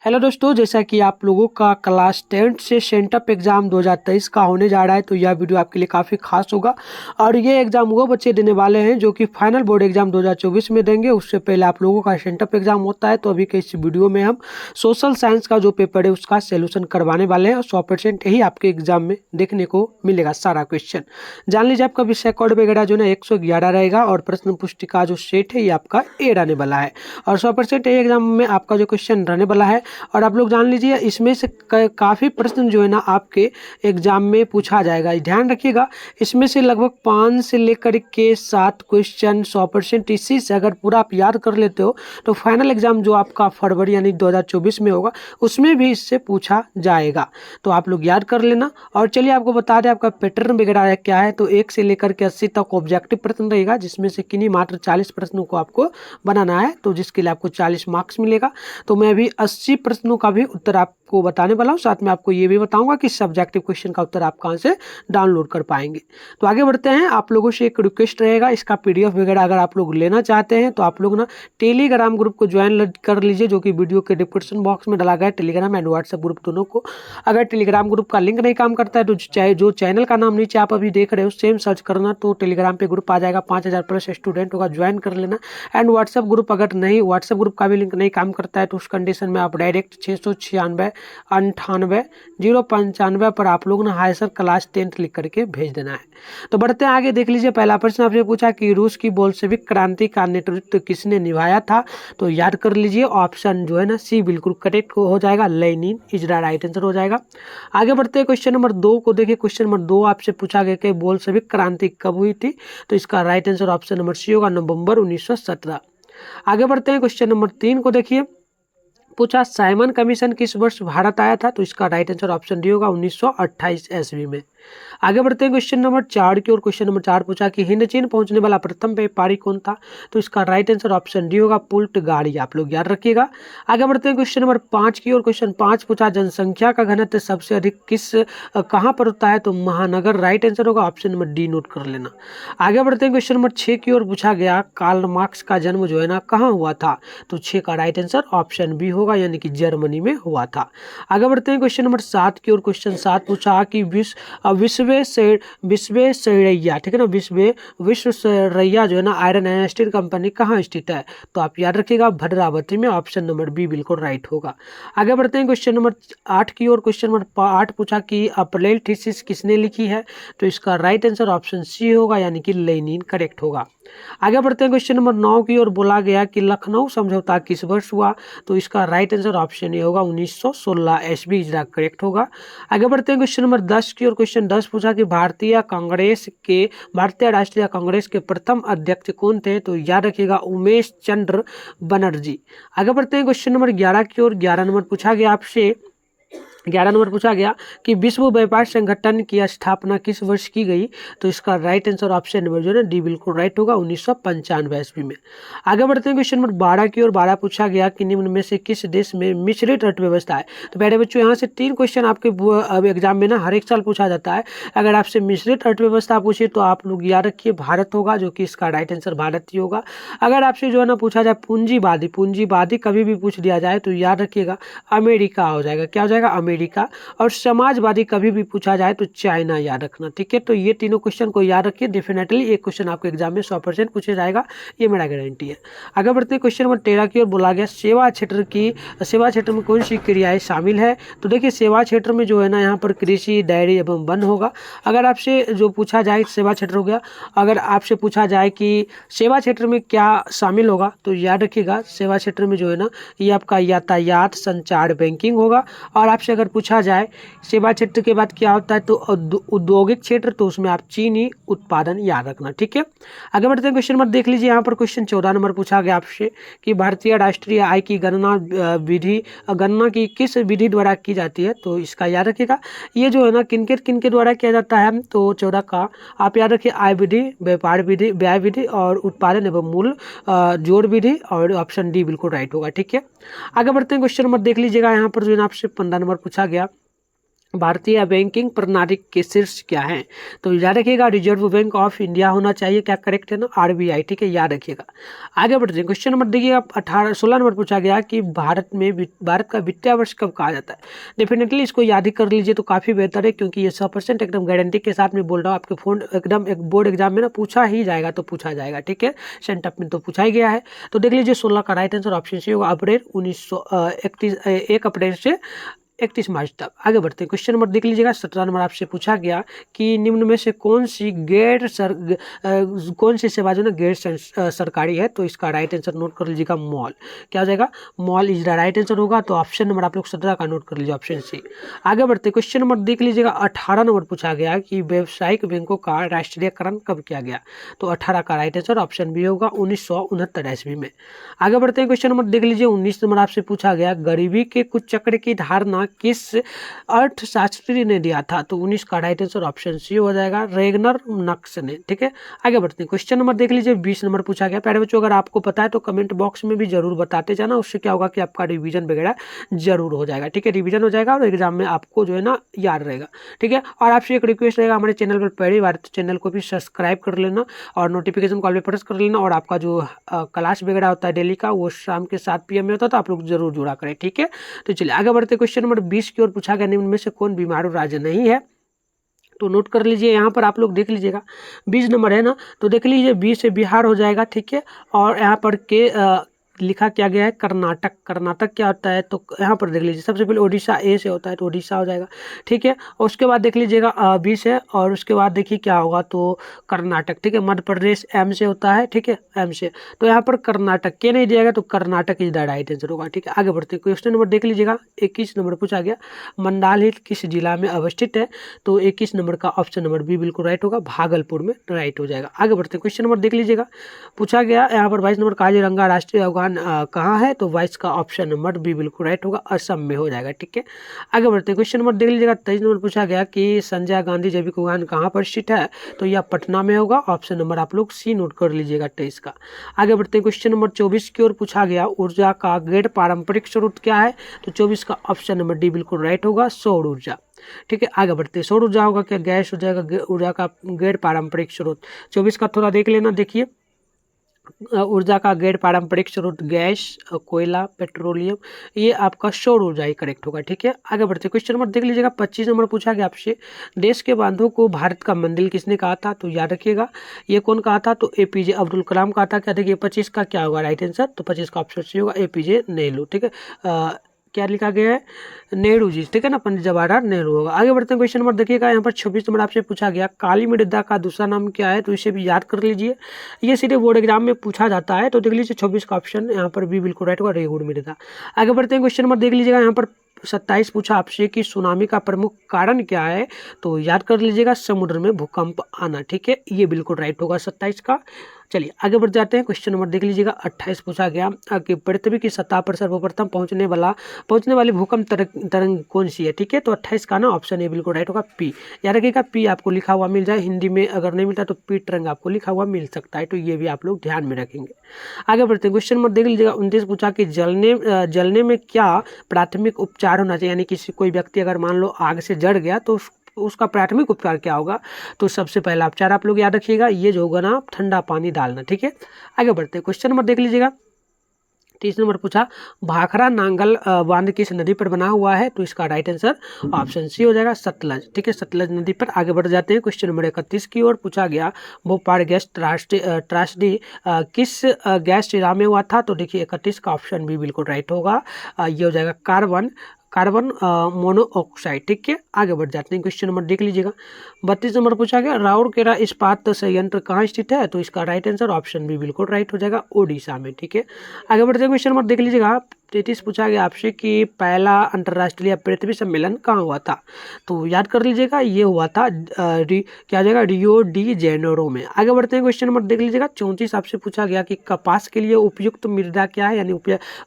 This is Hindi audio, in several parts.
हेलो दोस्तों, जैसा कि आप लोगों का क्लास 10th से सेंटअप एग्ज़ाम 2023 का होने जा रहा है, तो यह वीडियो आपके लिए काफ़ी खास होगा। और ये एग्ज़ाम वो बच्चे देने वाले हैं जो कि फाइनल बोर्ड एग्ज़ाम 2024 में देंगे। उससे पहले आप लोगों का सेंटअप एग्ज़ाम होता है। तो अभी के इस वीडियो में हम सोशल साइंस का जो पेपर है उसका सोल्यूशन करवाने वाले हैं और 100% यही आपके एग्जाम में देखने को मिलेगा। सारा क्वेश्चन जान लीजिए। आपका विषय कोड वगैरह जो है 111 रहेगा और प्रश्न पुस्तिका जो सेट है ये आपका ए रहने वाला है। और 100% यही एग्जाम में आपका जो क्वेश्चन रहने वाला है। और आप लोग जान लीजिए, इसमें से काफ़ी प्रश्न जो है ना आपके एग्जाम में पूछा जाएगा। ध्यान रखिएगा, इसमें से लगभग 5 से लेकर के 7 क्वेश्चन 100% इसी से अगर पूरा आप याद कर लेते हो तो फाइनल एग्जाम जो आपका फरवरी यानी 2024 में होगा उसमें भी इससे पूछा जाएगा। तो आप लोग याद कर लेना। और चलिए आपको बता दें आपका पैटर्न वगैरह क्या है। तो 1 से लेकर के 80 तक ऑब्जेक्टिव प्रश्न रहेगा, जिसमें से किन्हीं मात्र 40 प्रश्नों को आपको बनाना है, तो जिसके लिए आपको 40 मार्क्स मिलेगा। तो मैं अभी 80 प्रश्नों का भी उत्तर आपको बताने वाला हूँ। साथ में आपको ये भी बताऊंगा कि सब्जेक्टिव क्वेश्चन का उत्तर आप कहाँ से डाउनलोड कर पाएंगे। तो आगे बढ़ते हैं। आप लोगों से एक रिक्वेस्ट रहेगा, इसका पीडीएफ वगैरह अगर आप लोग लेना चाहते हैं तो आप लोग ना टेलीग्राम ग्रुप को ज्वाइन कर लीजिए, जो कि वीडियो के डिस्क्रिप्शन बॉक्स में डाला गया है। टेलीग्राम एंड व्हाट्सएप ग्रुप दोनों को। अगर टेलीग्राम ग्रुप का लिंक नहीं काम करता है तो चाहे जो चैनल का नाम नीचे आप अभी देख रहे हो सेम सर्च करना, तो टेलीग्राम पे ग्रुप आ जाएगा। 5000 प्लस स्टूडेंट होगा, ज्वाइन कर लेना। एंड व्हाट्सएप ग्रुप अगर नहीं, व्हाट्सएप ग्रुप का भी लिंक नहीं काम करता है तो उस कंडीशन में आप डायरेक्ट 696 98 095 पर आप लोग ना हाई सर क्लास 10th लिख करके भेज देना है। तो बढ़ते हैं आगे। देख लीजिए, पहला प्रश्न आपसे पूछा कि रूस की बोल्शेविक क्रांति का नेतृत्व किसने निभाया था। तो याद कर लीजिए, ऑप्शन जो है ना सी बिल्कुल करेक्ट हो जाएगा। Lenin is the right answer हो जाएगा। आगे बढ़ते हैं क्वेश्चन नंबर 2 को देखिए। क्वेश्चन नंबर 2 आपसे पूछा गया कि बोल्शेविक क्रांति कब हुई थी। तो इसका right answer option number C होगा, नवंबर 1917। आगे बढ़ते हैं क्वेश्चन नंबर 3 को देखिए। पूछा साइमन कमीशन किस वर्ष भारत आया था। तो इसका राइट आंसर ऑप्शन डी होगा, 1928 ईस्वी में। आगे बढ़ते हैं क्वेश्चन नंबर 4 की ओर। क्वेश्चन नंबर 4 पूछा कि हिंद चीन पहुंचने वाला प्रथम व्यापारी कौन था। तो इसका राइट आंसर ऑप्शन डी होगा, पुर्तगाली। आप लोग याद रखिएगा। आगे बढ़ते हैं क्वेश्चन नंबर 5 की ओर। क्वेश्चन 5 पूछा जनसंख्या का घनत्व सबसे अधिक कहाँ पर होता है। तो महानगर राइट आंसर होगा, ऑप्शन नंबर डी नोट कर लेना। आगे बढ़ते हैं क्वेश्चन नंबर 6 की ओर। पूछा गया कार्ल मार्क्स का जन्म जो है ना कहाँ हुआ था। तो 6 का राइट आंसर ऑप्शन बी होगा, यानी कि जर्मनी में हुआ था। आगे बढ़ते हैं क्वेश्चन नंबर 7 की ओर। क्वेश्चन 7 पूछा कि विश्वेश्वरैया, ठीक है ना, विश्वेश्वरैया जो है ना आयरन एंड स्टील कंपनी कहाँ स्थित है। तो आप याद रखिएगा, भद्रावती में। ऑप्शन नंबर बी बिल्कुल राइट होगा। आगे बढ़ते हैं क्वेश्चन नंबर 8 की ओर। क्वेश्चन नंबर 8 पूछा कि अप्लेल थीसिस किसने लिखी है। तो इसका राइट आंसर ऑप्शन सी होगा, यानी कि लेनिन करेक्ट होगा। आगे बढ़ते हैं क्वेश्चन नंबर 9 की ओर। बोला गया कि लखनऊ समझौता किस वर्ष हुआ। तो इसका राइट आंसर ऑप्शन ए होगा, 1916 ईस्वी इज द करेक्ट होगा। आगे बढ़ते हैं क्वेश्चन नंबर 10 की ओर। क्वेश्चन 10 पूछा कि भारतीय राष्ट्रीय कांग्रेस के प्रथम अध्यक्ष कौन थे। तो याद रखिएगा, उमेश चंद्र बनर्जी। आगे बढ़ते हैं क्वेश्चन नंबर 11 की ओर। 11 नंबर पूछा गया आपसे 11 नंबर पूछा गया कि विश्व व्यापार संगठन की स्थापना किस वर्ष की गई। तो इसका राइट आंसर ऑप्शन नंबर जो है डी बिल्कुल राइट होगा, 1995 ईस्वी में। आगे बढ़ते हैं क्वेश्चन नंबर 12 की ओर। 12 पूछा गया कि निम्न में से किस देश में मिश्रित अर्थव्यवस्था है। तो प्यारे बच्चों, यहाँ से 3 क्वेश्चन आपके एग्जाम में ना हर एक साल पूछा जाता है। अगर आपसे मिश्रित अर्थव्यवस्था पूछे तो आप लोग याद रखिए भारत होगा, जो कि इसका राइट आंसर भारत ही होगा। अगर आपसे जो है ना पूछा जाए पूंजीवादी कभी भी पूछ दिया जाए तो याद रखिएगा अमेरिका हो जाएगा। क्या हो जाएगा, अमेरिका। और समाजवादी कभी भी पूछा जाए तो चाइना याद रखना, ठीक है। तो ये तीनों क्वेश्चन को याद रखिए, डेफिनेटली एक क्वेश्चन आपके एग्जाम में 100% पूछा जाएगा, ये मेरा गारंटी है। आगे बढ़ते हैं क्वेश्चन नंबर 13 की ओर। बोला गया सेवा क्षेत्र में कौन सी क्रियाएं शामिल है। तो देखिए, सेवा क्षेत्र में जो है ना यहाँ पर कृषि, डेयरी एवं वन होगा। अगर आपसे जो पूछा जाए सेवा क्षेत्र हो गया। अगर आपसे पूछा जाए कि सेवा क्षेत्र में क्या शामिल होगा तो याद रखिएगा सेवा क्षेत्र में जो है ना ये आपका यातायात, संचार, बैंकिंग होगा। और आपसे अगर पूछा जाए सेवा क्षेत्र के बाद क्या होता है तो औद्योगिक क्षेत्र, तो उसमें आप चीनी उत्पादन याद रखना, ठीक है। आगे बढ़ते हैं क्वेश्चन नंबर देख लीजिए। यहाँ पर क्वेश्चन 14 नंबर पूछा गया आपसे कि भारतीय राष्ट्रीय आय की गणना की किस विधि द्वारा की जाती है। तो इसका याद रखिएगा, ये जो है ना किनके द्वारा किया जाता है। तो 14 का आप याद रखिए, आय विधि, व्यापार विधि, व्यय विधि और उत्पादन एवं मूल्य जोड़ विधि। और ऑप्शन डी बिल्कुल राइट होगा, ठीक है। आगे बढ़ते हैं क्वेश्चन नंबर देख लीजिएगा। यहाँ पर जो है आपसे 15 नंबर पूछा गया भारतीय बैंकिंग प्रणाली के शीर्ष क्या है? तो याद रखिएगा रिजर्व बैंक ऑफ इंडिया होना चाहिए, क्या करेक्ट है ना, आरबीआई, ठीक है, याद रखिएगा। आगे बढ़ते हैं, क्वेश्चन नंबर देखिएगा 16 नंबर पूछा गया कि भारत का वित्तीय वर्ष कब कहा जाता है? डेफिनेटली इसको याद ही कर लीजिए तो काफ़ी बेहतर है, क्योंकि ये 100% एकदम गारंटी के साथ में बोल रहा हूँ, आपके फोन एकदम एक बोर्ड एग्जाम में ना पूछा ही जाएगा, तो पूछा जाएगा, ठीक है, सेंटअप में तो पूछा ही गया है। तो देख लीजिए 16 का राइट आंसर ऑप्शन सी होगा, अप्रैल 1 अप्रैल से 31 मार्च तक। आगे बढ़ते हैं, क्वेश्चन नंबर देख लीजिएगा 17 नंबर आपसे पूछा गया कि निम्न में से कौन सी सेवा जो ना गैर सरकारी है? तो इसका राइट आंसर नोट कर लीजिएगा मॉल। क्या हो जाएगा? Mall is the right answer होगा। तो ऑप्शन नंबर आप लोग 17 का नोट कर लीजिए, ऑप्शन सी। आगे बढ़ते क्वेश्चन नंबर देख लीजिएगा 18 नंबर पूछा गया कि व्यावसायिक बैंकों का राष्ट्रीयकरण कब किया गया? तो 18 का राइट आंसर ऑप्शन बी होगा, 1969 ईस्वी में। आगे बढ़ते हैं, क्वेश्चन नंबर देख लीजिए 19 नंबर आपसे पूछा गया गरीबी के कुछ चक्र की धारणा किस अर्थशास्त्री ने दिया था? तो 19 का राइट आंसर ऑप्शन सी हो जाएगा, रेगनर नक्स ने, ठीक है। आगे बढ़ते हैं, क्वेश्चन नंबर देख लीजिए 20 नंबर पूछा गया। प्यारे बच्चों अगर आपको पता है तो कमेंट बॉक्स में भी जरूर बताते जाना, उससे क्या होगा कि आपका रिवीजन वगैरह जरूर हो जाएगा, ठीक है, रिवीजन हो जाएगा और एग्जाम में आपको जो है ना याद रहेगा, ठीक है। और आपसे एक रिक्वेस्ट रहेगा, हमारे चैनल पर पहली बार तो चैनल को भी सब्सक्राइब कर लेना और नोटिफिकेशन कॉल पे प्रेस कर लेना, और आपका जो क्लास वगैरह होता है डेली का वो शाम के 7 PM में होता है, तो आप लोग जरूर जुड़ा करें, ठीक है। तो चलिए आगे बढ़ते, क्वेश्चन नंबर 20 की ओर पूछा गया निम्न में से कौन बीमारू राज्य नहीं है? तो नोट कर लीजिए, यहाँ पर आप लोग देख लीजिएगा 20 नंबर है ना, तो देख लीजिए 20 से बिहार हो जाएगा, ठीक है। और यहाँ पर के लिखा क्या गया है? कर्नाटक। कर्नाटक क्या होता है? तो यहाँ पर देख लीजिए सबसे पहले ओडिशा ए से होता है, तो ओडिशा हो जाएगा, ठीक है। और उसके बाद देख लीजिएगा 20 है, और उसके बाद देखिए क्या होगा, तो कर्नाटक, ठीक है। मध्य प्रदेश एम से होता है, ठीक है, एम से, तो यहाँ पर कर्नाटक के नहीं दिया गया, तो Karnataka is the right answer होगा, ठीक है। आगे बढ़ते क्वेश्चन नंबर देख लीजिएगा 21 नंबर पूछा गया मंडाल हिल किस जिला में अवस्थित है? तो 21 नंबर का ऑप्शन नंबर बी बिल्कुल राइट होगा, भागलपुर में राइट हो जाएगा। आगे बढ़ते क्वेश्चन नंबर देख लीजिएगा पूछा गया यहाँ पर 22 नंबर काजीरंगा राष्ट्रीय उद्यान कहाँ है? तो 22 का ऑप्शन नंबर बी बिल्कुल राइट होगा, असम में हो जाएगा, ठीक है। आगे बढ़ते हैं, क्वेश्चन नंबर देख लीजिएगा 23 नंबर पूछा गया कि संजय गांधी जैविक उद्यान कहाँ पर स्थित है? तो यह पटना में होगा, ऑप्शन नंबर आप लोग सी नोट कर लीजिएगा 23 का। आगे बढ़ते हैं, क्वेश्चन नंबर 24 की ओर पूछा गया ऊर्जा का गैर पारंपरिक स्रोत क्या है? तो 24 का ऑप्शन नंबर डी बिल्कुल राइट होगा, सौर ऊर्जा, ठीक है। आगे बढ़ते हैं, सौर ऊर्जा होगा क्या? गैस हो जाएगा, ऊर्जा का गैर पारंपरिक स्रोत। 24 का थोड़ा देख लेना, देखिए ऊर्जा का गैर पारंपरिक स्रोत गैस, कोयला, पेट्रोलियम, ये आपका सौर ऊर्जा ही करेक्ट होगा, ठीक है। आगे बढ़ते क्वेश्चन नंबर देख लीजिएगा 25 नंबर पूछा गया आपसे देश के बांधों को भारत का मंदिर किसने कहा था? तो याद रखिएगा ये कौन कहा था? तो APJ अब्दुल कलाम कहा था। क्या देखिए 25 का क्या होगा राइट आंसर? तो 25 का ऑप्शन सी होगा, APJ नेहरू, ठीक है। क्या लिखा गया है? नेहरू जी, ठीक है ना, पंडित जवाहरलाल नेहरू होगा। आगे बढ़ते हैं, क्वेश्चन नंबर देखिएगा यहाँ पर 26 नंबर आपसे पूछा गया काली मृदा का दूसरा नाम क्या है? तो इसे भी याद कर लीजिए, ये सीधे बोर्ड एग्जाम में पूछा जाता है। तो देख लीजिए 26 का ऑप्शन यहाँ पर भी बिल्कुल राइट होगा, रेगुड़ मृदा। आगे बढ़ते हैं, क्वेश्चन नंबर देख लीजिएगा यहाँ पर 27 पूछा आपसे कि सुनामी का प्रमुख कारण क्या है? तो याद कर लीजिएगा समुद्र में भूकंप आना, ठीक है, ये बिल्कुल राइट होगा 27 का। चलिए आगे बढ़ जाते हैं, क्वेश्चन नंबर देख लीजिएगा 28 पूछा गया कि पृथ्वी की सतह पर सर्वप्रथम पहुंचने वाली भूकंप तरंग कौन सी है? ठीक है, तो 28 का ना ऑप्शन ए बिल्कुल राइट होगा, पी। याद रखिएगा पी आपको लिखा हुआ मिल जाए, हिंदी में अगर नहीं मिलता तो पी तरंग आपको लिखा हुआ मिल सकता है, तो ये भी आप लोग ध्यान में रखेंगे। आगे बढ़ते हैं, क्वेश्चन नंबर देख लीजिएगा 29 पूछा कि जलने में क्या प्राथमिक उपचार होना चाहिए? यानी किसी कोई व्यक्ति अगर मान लो आग से जड़ गया तो उसका प्राथमिक उपचार क्या होगा? तो सबसे पहला उपचार आप लोग याद रखिएगा, ये जो होगा ना ठंडा पानी डालना, ठीक है। आगे बढ़ते हैं, क्वेश्चन नंबर देख लीजिएगा 30 नंबर पूछा भाखड़ा नांगल बांध किस नदी पर बना हुआ है? तो इसका राइट आंसर ऑप्शन सी हो जाएगा, सतलज, ठीक है, सतलज नदी पर। आगे बढ़ जाते हैं, क्वेश्चन नंबर 31 की ओर पूछा गया भोपाल गैस त्रासदी किस गैस चिरा में हुआ था? तो देखिए 31 का ऑप्शन भी बिल्कुल राइट होगा, ये हो जाएगा कार्बन मोनोऑक्साइड, ठीक है। आगे बढ़ जाते हैं, क्वेश्चन नंबर देख लीजिएगा 32 नंबर पूछा गया राउरकेला इस्पात संयंत्र कहाँ स्थित है? तो इसका राइट आंसर ऑप्शन भी बिल्कुल राइट हो जाएगा, ओडिशा में, ठीक है। आगे बढ़ते हैं, क्वेश्चन नंबर देख लीजिएगा 33 पूछा गया आपसे कि पहला अंतर्राष्ट्रीय पृथ्वी सम्मेलन कहाँ हुआ था? तो याद कर लीजिएगा ये हुआ था क्या जाएगा, रियो डी जेनेरो में। आगे बढ़ते हैं, क्वेश्चन नंबर देख लीजिएगा 34 आपसे पूछा गया कि कपास के लिए उपयुक्त मृदा क्या है, यानी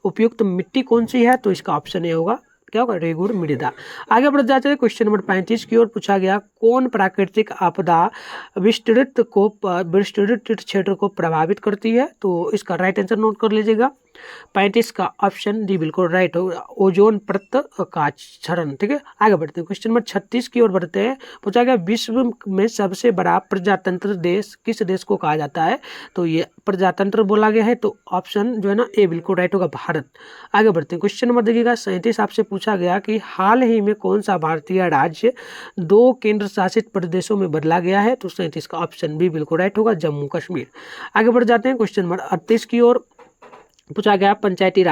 उपयुक्त मिट्टी कौन सी है? तो इसका ऑप्शन ए होगा, क्या होगा, रेगुड़ मृदा। आगे बढ़ जाते हैं, क्वेश्चन नंबर 35 की ओर पूछा गया कौन प्राकृतिक आपदा विस्तृत क्षेत्र को प्रभावित करती है? तो इसका राइट आंसर नोट कर लीजिएगा, 35 का ऑप्शन डी बिल्कुल राइट होगा, ओजोन परत का क्षरण। ठीक है, आगे बढ़ते हैं, क्वेश्चन नंबर 36 की ओर बढ़ते हैं। पूछा गया विश्व में सबसे बड़ा प्रजातंत्र देश किस देश को कहा जाता है? तो ये प्रजातंत्र बोला गया है, तो ऑप्शन जो है ना ए बिल्कुल राइट होगा, भारत। आगे बढ़ते हैं, क्वेश्चन नंबर देखिएगा 37 आपसे पूछा गया कि हाल ही में कौन सा भारतीय राज्य 2 केंद्र शासित प्रदेशों में बदला गया है? तो 37 का ऑप्शन बी बिल्कुल राइट होगा, जम्मू कश्मीर। आगे बढ़ जाते हैं, क्वेश्चन नंबर 38 की ओर। पूछा गया पंचायती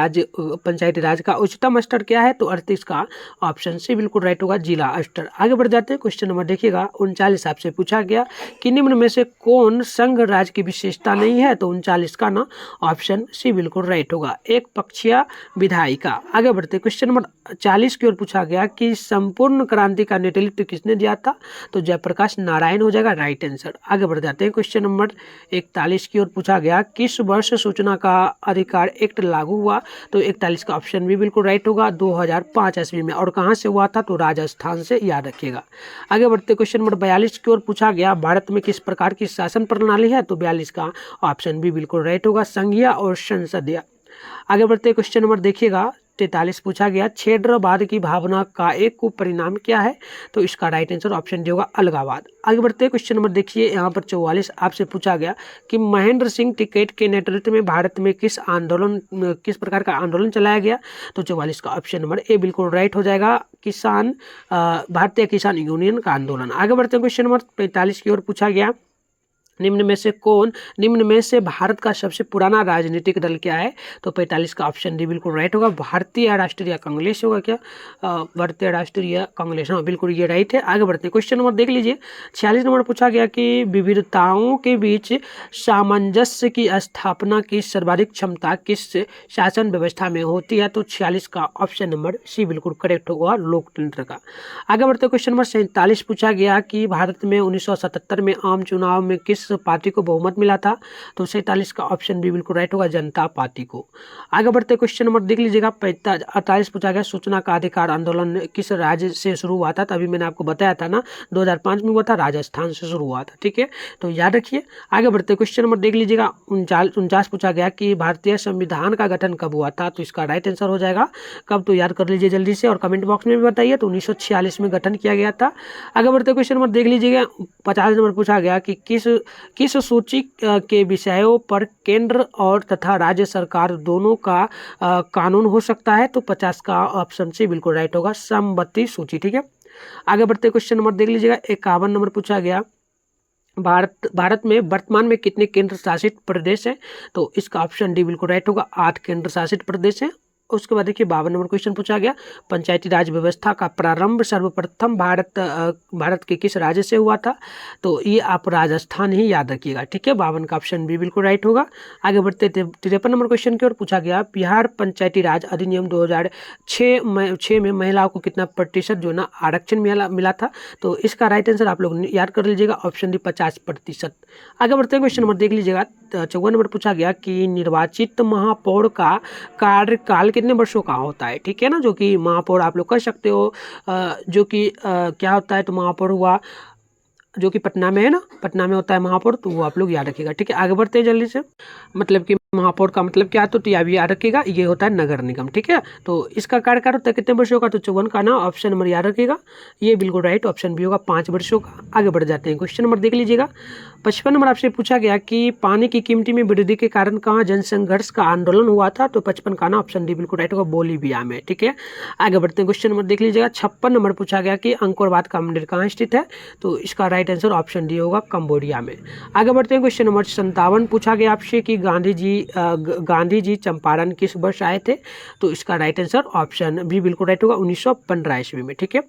राज का उच्चतम स्तर क्या है? तो 38 का ऑप्शन सी बिल्कुल राइट होगा, जिला स्तर। आगे बढ़ जाते हैं, क्वेश्चन नंबर देखिएगा 39 आपसे पूछा गया कि निम्न में से कौन संघ राज्य की विशेषता नहीं है? तो 39 का ना ऑप्शन सी बिल्कुल राइट होगा, एक पक्षीय विधायिका। आगे बढ़ते हैं, क्वेश्चन नंबर 40 की ओर पूछा गया कि संपूर्ण क्रांति का नेतृत्व किसने दिया था? तो जयप्रकाश नारायण हो जाएगा राइट आंसर। आगे बढ़ जाते हैं, क्वेश्चन नंबर 41 की ओर पूछा गया किस वर्ष सूचना का अधिकार एक्ट लागू हुआ? तो 41 का ऑप्शन भी बिल्कुल राइट होगा, 2005 ईस्वी में। और कहां से हुआ था? तो राजस्थान से, याद रखिएगा। आगे बढ़ते क्वेश्चन नंबर 42 की ओर पूछा गया भारत में किस प्रकार की शासन प्रणाली है? तो 42 का ऑप्शन भी बिल्कुल राइट होगा, संघीय और संसदीय। आगे बढ़ते क्वेश्चन नंबर देखिएगा 43 पूछा गया क्षेत्रवाद की भावना का एक परिणाम क्या है? तो इसका राइट आंसर ऑप्शन डी होगा, अलगावाद। आगे बढ़ते हैं, क्वेश्चन नंबर देखिए यहाँ पर 44 आपसे पूछा गया कि महेंद्र सिंह टिकैत के नेतृत्व में भारत में किस प्रकार का आंदोलन चलाया गया? तो 44 का ऑप्शन नंबर ए बिल्कुल राइट हो जाएगा, भारतीय किसान यूनियन का आंदोलन। आगे बढ़ते हैं, क्वेश्चन नंबर 45 की ओर पूछा गया निम्न में से भारत का सबसे पुराना राजनीतिक दल क्या है? तो 45 का ऑप्शन डी बिल्कुल राइट होगा, भारतीय राष्ट्रीय कांग्रेस होगा क्या? भारतीय राष्ट्रीय कांग्रेस, हाँ बिल्कुल ये राइट है। आगे बढ़ते हैं, क्वेश्चन नंबर देख लीजिए 46 नंबर पूछा गया कि विविधताओं के बीच सामंजस्य की स्थापना की सर्वाधिक क्षमता किस शासन व्यवस्था में होती है? तो 46 का ऑप्शन नंबर सी बिल्कुल करेक्ट होगा, लोकतंत्र का। आगे बढ़ते क्वेश्चन नंबर 47 पूछा गया कि भारत में 1977 में आम चुनाव में किस पार्टी को बहुमत मिला था? तो 47 का ऑप्शन भी बिल्कुल राइट होगा, जनता पार्टी को। आगे बढ़ते क्वेश्चन नंबर देख लीजिएगा 48 पूछा गया सूचना का अधिकार आंदोलन किस राज्य से शुरू हुआ था? तभी मैंने आपको बताया था ना, 2005 में हुआ था, राजस्थान से शुरू हुआ था। ठीक है, तो याद रखिए। आगे बढ़ते क्वेश्चन नंबर देख लीजिएगा 49 पूछा गया कि भारतीय संविधान का गठन कब हुआ था? तो इसका राइट आंसर हो जाएगा कब, तो याद कर लीजिए जल्दी से और कमेंट बॉक्स में भी बताइए। तो 1946 में गठन किया गया था। आगे बढ़ते क्वेश्चन नंबर देख लीजिएगा 50 नंबर पूछा गया कि किस सूची के विषयों पर केंद्र और तथा राज्य सरकार दोनों का कानून हो सकता है? तो 50 का ऑप्शन सी बिल्कुल राइट होगा, समवर्ती सूची। ठीक है, आगे बढ़ते क्वेश्चन नंबर देख लीजिएगा 51 नंबर पूछा गया भारत में वर्तमान में कितने केंद्र शासित प्रदेश हैं? तो इसका ऑप्शन डी बिल्कुल राइट होगा, 8 केंद्र शासित प्रदेश हैं। उसके बाद देखिए 52 नंबर क्वेश्चन पूछा गया पंचायती राज व्यवस्था का प्रारंभ सर्वप्रथम भारत के किस राज्य से हुआ था? तो ये आप राजस्थान ही याद रखिएगा। ठीक है, 52 का ऑप्शन भी बिल्कुल राइट होगा। आगे बढ़ते 53 नंबर क्वेश्चन की ओर पूछा गया बिहार पंचायती राज अधिनियम 2006 में महिलाओं को कितना प्रतिशत जो ना आरक्षण मिला था? तो इसका राइट आंसर आप लोग याद कर लीजिएगा, ऑप्शन डी 50%। आगे बढ़ते क्वेश्चन नंबर देख लीजिएगा 54 नंबर पूछा गया कि निर्वाचित महापौर का कार्यकाल कितने वर्षों का होता है? ठीक है ना, जो कि महापौर आप लोग कर सकते हो, जो कि क्या होता है, तो महापौर हुआ जो कि पटना में है ना, पटना में होता है महापौर, तो वो आप लोग याद रखिएगा। ठीक है, आगे बढ़ते हैं जल्दी से। मतलब कि महापौर का मतलब क्या है, तो यह भी याद रखिएगा, ये होता है नगर निगम। ठीक है, तो इसका कार्यकाल होता है कितने वर्षों का? तो 54 का ना ऑप्शन नंबर याद रखिएगा, ये बिल्कुल राइट ऑप्शन भी होगा, 5 वर्षों का। आगे बढ़ जाते हैं, क्वेश्चन नंबर देख लीजिएगा 55 नंबर आपसे पूछा गया कि पानी की कीमती में वृद्धि के कारण कहाँ जनसंघर्ष का आंदोलन हुआ था? तो 55 का ना ऑप्शन डी बिल्कुल राइट होगा, बोलीविया में। ठीक है, आगे बढ़ते हैं, क्वेश्चन नंबर देख लीजिएगा 56 नंबर पूछा गया कि अंकोरवाद का मंदिर कहाँ स्थित है? तो इसका राइट आंसर ऑप्शन डी होगा, कंबोडिया में। आगे बढ़ते हैं, क्वेश्चन नंबर 57 पूछा गया आपसे कि गांधी जी चंपारण किस वर्ष आए थे? तो इसका राइट आंसर ऑप्शन भी बिल्कुल राइट होगा, 1915 ईस्वी में। ठीक है,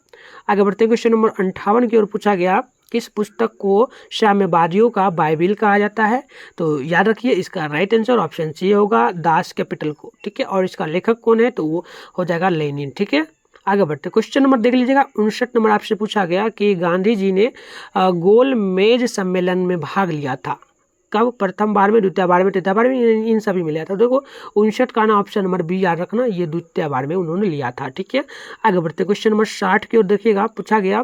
आगे बढ़ते हैं, क्वेश्चन नंबर 58 की ओर पूछा गया किस पुस्तक को साम्यवादियों का बाइबिल कहा जाता है? तो याद रखिए इसका राइट आंसर ऑप्शन सी होगा, दास कैपिटल को। ठीक है, और इसका लेखक कौन है? तो वो हो जाएगा लेनिन। ठीक है, आगे बढ़ते क्वेश्चन नंबर देख लीजिएगा 59 नंबर आपसे पूछा गया कि गांधी जी ने गोल मेज सम्मेलन में भाग लिया था कब? प्रथम बार में, द्वितीय बार में, तृतीय बार में, इन सभी में लिया था। देखो 59 का ना ऑप्शन नंबर बी याद रखना, ये द्वितीय बार में उन्होंने लिया था। ठीक है, आगे बढ़ते क्वेश्चन नंबर 60 की ओर देखिएगा पूछा गया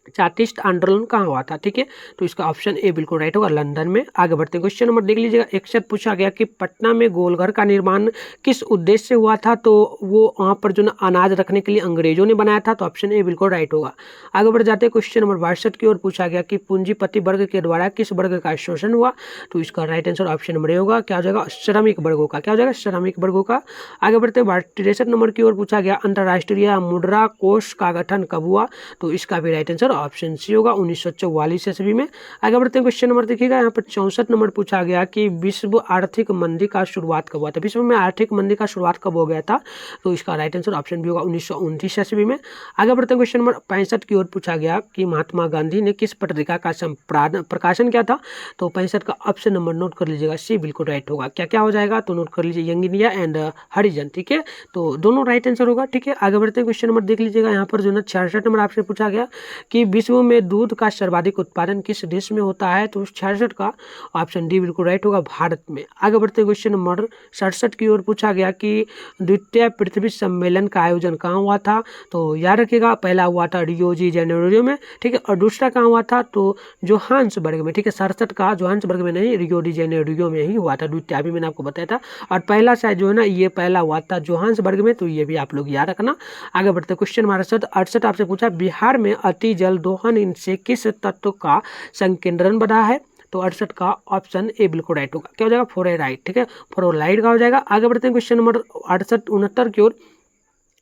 चार्टिस्ट आंदोलन कहाँ हुआ था, ठीक है। तो इसका ऑप्शन ए बिल्कुल राइट होगा, लंदन में। आगे बढ़ते हैं, क्वेश्चन नंबर देख लीजिएगा। एक से पूछा गया कि पटना में गोलघर का निर्माण किस उद्देश्य से हुआ था, तो वो वहाँ पर जो ना अनाज रखने के लिए अंग्रेजों ने बनाया था, तो ऑप्शन ए बिल्कुल राइट होगा। आगे बढ़ जाते हैं, क्वेश्चन नंबर 62 की ओर पूछा गया कि पूंजीपति वर्ग के द्वारा किस वर्ग का शोषण हुआ, तो इसका right answer option number A होगा। क्या हो जाएगा, श्रमिक वर्गों का। क्या हो जाएगा, श्रमिक वर्गों का। आगे बढ़ते हैं, 63 नंबर की ओर पूछा गया अंतर्राष्ट्रीय मुद्रा कोष का गठन कब हुआ, तो इसका भी राइट आंसर ऑप्शन सी होगा, 1944 ईस्वी में। आगे बढ़ते हैं, क्वेश्चन नंबर देखिएगा, यहाँ पर 64 नंबर पूछा गया कि विश्व आर्थिक मंदी का शुरुआत कब हुआ था, विश्व में आर्थिक मंदी का शुरुआत कब हो गया था, तो इसका राइट आंसर ऑप्शन भी होगा, 1929 ईस्वी में। आगे बढ़ते हैं, क्वेश्चन नंबर 65 की ओर पूछा गया कि महात्मा गांधी ने किस पत्रिका का प्रकाशन किया था, तो 65 का ऑप्शन नंबर नोट कर लीजिएगा, सी बिल्कुल राइट होगा। क्या क्या हो जाएगा, तो नोट कर लीजिए, यंग इंडिया एंड हरिजन, ठीक है। तो दोनों राइट आंसर होगा, ठीक है। आगे बढ़ते हैं, क्वेश्चन नंबर देख लीजिएगा, यहाँ पर जो है 66 नंबर आपसे पूछा गया कि विश्व में दूध का सर्वाधिक उत्पादन किस देश में होता है, तो 66 का ऑप्शन डी बिल्कुल राइट होगा, भारत में। आगे बढ़ते क्वेश्चन नंबर 67 की ओर पूछा गया कि द्वितीय पृथ्वी सम्मेलन का आयोजन कहाँ हुआ था, तो याद रखिएगा, पहला हुआ था रियो डी जेनेरो में, ठीक है, और दूसरा कहाँ हुआ था, तो जोहान्सबर्ग में, ठीक है। 67 का जोहान्सबर्ग में नहीं, रियो डी जेनेरो में ही हुआ था, द्वितीय अभी मैंने आपको बताया था। और पहला शायद जो है ना, ये पहला हुआ था जोहान्सबर्ग में, तो ये भी आप लोग याद रखना। आगे बढ़ते क्वेश्चन नंबर 68 आपसे पूछा बिहार में अति जल दोहन इनसे किस तत्व का संकेंद्रण बना है, तो 68 का ऑप्शन ए बिल्कुल राइट होगा। क्या हो जाएगा, फ्लोराइड, ठीक है, फ्लोराइड का हो जाएगा। आगे बढ़ते हैं, क्वेश्चन नंबर 69 की ओर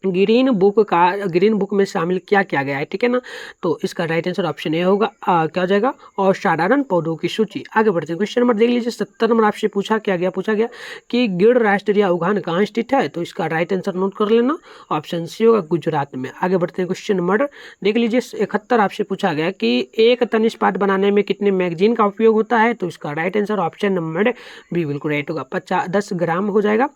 ग्रीन बुक में शामिल क्या किया गया है, ठीक है ना, तो इसका राइट आंसर ऑप्शन ए होगा। क्या हो जाएगा, और साधारण पौधों की सूची। आगे बढ़ते हैं, क्वेश्चन नंबर देख लीजिए, 70 नंबर आपसे पूछा गया कि गिर राष्ट्रीय उद्यान कहाँ स्थित है, तो इसका राइट आंसर नोट कर लेना, ऑप्शन सी होगा, गुजरात में। आगे बढ़ते हैं, क्वेश्चन नंबर देख लीजिए, 71 आपसे पूछा गया कि एक तनिष्पात बनाने में कितने मैगजीन का उपयोग होता है, तो इसका right answer option number B बिल्कुल राइट होगा, 10 ग्राम हो जाएगा,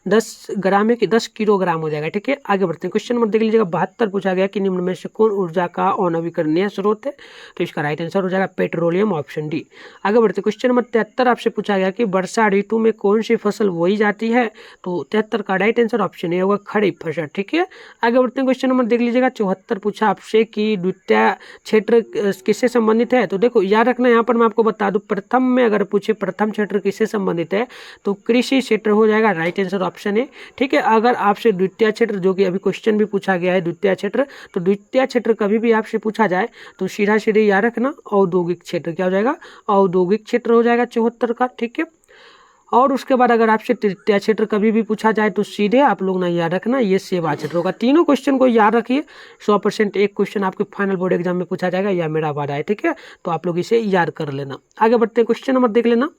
10 ग्राम है कि 10 किलोग्राम हो जाएगा, ठीक है। आगे बढ़ते हैं, क्वेश्चन नंबर देख लीजिएगा, 72 पूछा गया कि निम्न में से कौन ऊर्जा का अनवीकरणीय स्रोत है, तो इसका राइट आंसर हो जाएगा पेट्रोलियम, ऑप्शन डी। आगे बढ़ते हैं, क्वेश्चन नंबर 73 आपसे पूछा गया कि वर्षा ऋतु में कौन सी फसल बोई जाती है, तो 73 का राइट आंसर ऑप्शन ए होगा, खरीफ फसल, ठीक है। आगे बढ़ते हैं, क्वेश्चन नंबर देख लीजिएगा, 74 पूछा आपसे कि द्वितीय क्षेत्र किससे संबंधित है, तो देखो याद रखना, यहाँ पर मैं आपको बता दूं, प्रथम में अगर पूछे प्रथम क्षेत्र किससे संबंधित है, तो कृषि क्षेत्र हो जाएगा, राइट आंसर ऑप्शन ए, ठीक है। अगर आपसे द्वितीय क्षेत्र, जो कि अभी क्वेश्चन भी पूछा गया है द्वितीय क्षेत्र, तो द्वितीय क्षेत्र कभी भी आपसे पूछा जाए तो सीधा सीधे याद रखना औद्योगिक क्षेत्र, क्या हो जाएगा, औद्योगिक क्षेत्र हो जाएगा 74 का, ठीक है। और उसके बाद अगर आपसे तृतीय क्षेत्र कभी भी पूछा जाए तो सीधे आप लोग ना याद रखना, ये सेवा क्षेत्र होगा। तीनों क्वेश्चन को याद रखिए, 100% एक क्वेश्चन आपके फाइनल बोर्ड एग्जाम में पूछा जाएगा, या मेरा वादा है, ठीक है, तो आप लोग इसे याद कर लेना। आगे बढ़ते हैं, क्वेश्चन नंबर देख लेना,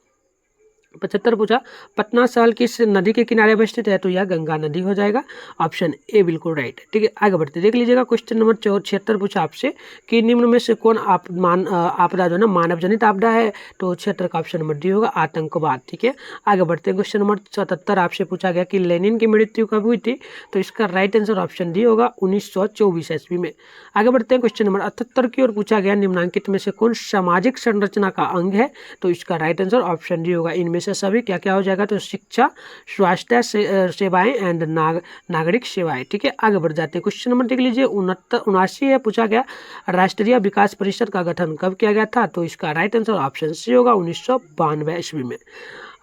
75 पूछा पटना शहर किस नदी के किनारे अवस्थित है, तो यह गंगा नदी हो जाएगा, ऑप्शन ए बिल्कुल राइट, ठीक है। आगे बढ़ते देख लीजिएगा, क्वेश्चन नंबर 76 पूछा आपसे कि निम्न में से कौन आपदा जो है ना मानव जनित आपदा है, तो 76 का ऑप्शन नंबर डी होगा, आतंकवाद, ठीक है। आगे बढ़ते हैं, क्वेश्चन नंबर 77 आपसे पूछा गया कि लेनिन की मृत्यु कब हुई थी, तो इसका राइट आंसर ऑप्शन डी होगा, 1924 ईस्वी में। आगे बढ़ते हैं, क्वेश्चन नंबर 78 की ओर पूछा गया निम्नांकित में से कौन सामाजिक संरचना का अंग है, तो इसका राइट आंसर ऑप्शन डी होगा, इनमें से सभी क्या क्या हो जाएगा, तो शिक्षा, स्वास्थ्य सेवाएं एंड नागरिक सेवाएं, ठीक है। आगे बढ़ जाते हैं, क्वेश्चन नंबर देख लीजिए, 79 है, पूछा गया राष्ट्रीय विकास परिषद का गठन कब किया गया था, तो इसका राइट आंसर ऑप्शन सी होगा, 1992 ईस्वी में।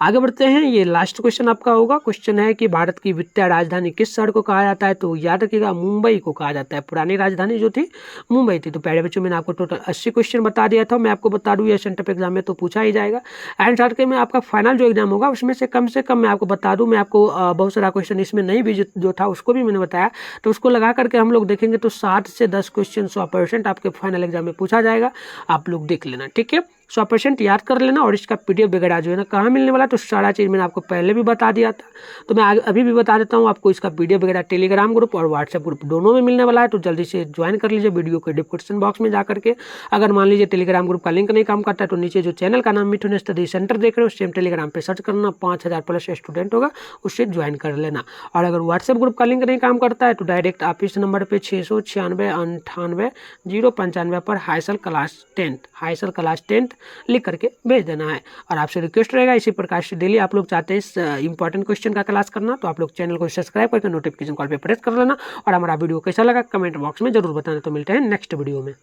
आगे बढ़ते हैं, ये लास्ट क्वेश्चन आपका होगा। क्वेश्चन है कि भारत की वित्तीय राजधानी किस शहर को कहा जाता है, तो याद रखिएगा मुंबई को कहा जाता है। पुरानी राजधानी जो थी मुंबई थी। तो पहले बच्चों मैंने आपको टोटल 80 क्वेश्चन बता दिया था, मैं आपको बता दूं ये सेंटर एग्जाम में तो पूछा ही जाएगा। एंड साथ में आपका फाइनल जो एग्जाम होगा उसमें से कम मैं आपको बता दूं, मैं आपको बहुत सारा क्वेश्चन इसमें नहीं भी जो था उसको भी मैंने बताया, तो उसको लगा करके हम लोग देखेंगे तो 7 से 10 क्वेश्चन 100% आपके फाइनल एग्जाम में पूछा जाएगा। आप लोग देख लेना, ठीक है, 100% याद कर लेना। और इसका PDF वगैरह जो है ना कहाँ मिलने वाला है, तो सारा चीज़ मैंने आपको पहले भी बता दिया था, तो मैं अभी भी बता देता हूँ आपको। इसका PDF वगैरह टेलीग्राम ग्रुप और व्हाट्सएप ग्रुप दोनों में मिलने वाला है, तो जल्दी से ज्वाइन कर लीजिए वीडियो के डिस्क्रिप्शन बॉक्स में जा करके। अगर मान लीजिए टेलीग्राम ग्रुप का लिंक नहीं काम करता है तो नीचे जो चैनल का नाम मिथुन स्टडी सेंटर देख रहे हो सेम टेलीग्राम पे सर्च करना, 5000+ स्टूडेंट होगा, उससे ज्वाइन कर लेना। और अगर व्हाट्सएप ग्रुप का लिंक नहीं काम करता है तो डायरेक्ट आप इस नंबर पर 696 98 095 पर हाईसल क्लास 10 लिख करके भेज देना है। और आपसे रिक्वेस्ट रहेगा इसी प्रकार से डेली आप लोग चाहते हैं इंपॉर्टेंट क्वेश्चन का क्लास करना, तो आप लोग चैनल को सब्सक्राइब करके नोटिफिकेशन कॉल पे प्रेस कर लेना। और हमारा वीडियो कैसा लगा कमेंट बॉक्स में जरूर बताना। तो मिलते हैं नेक्स्ट वीडियो में।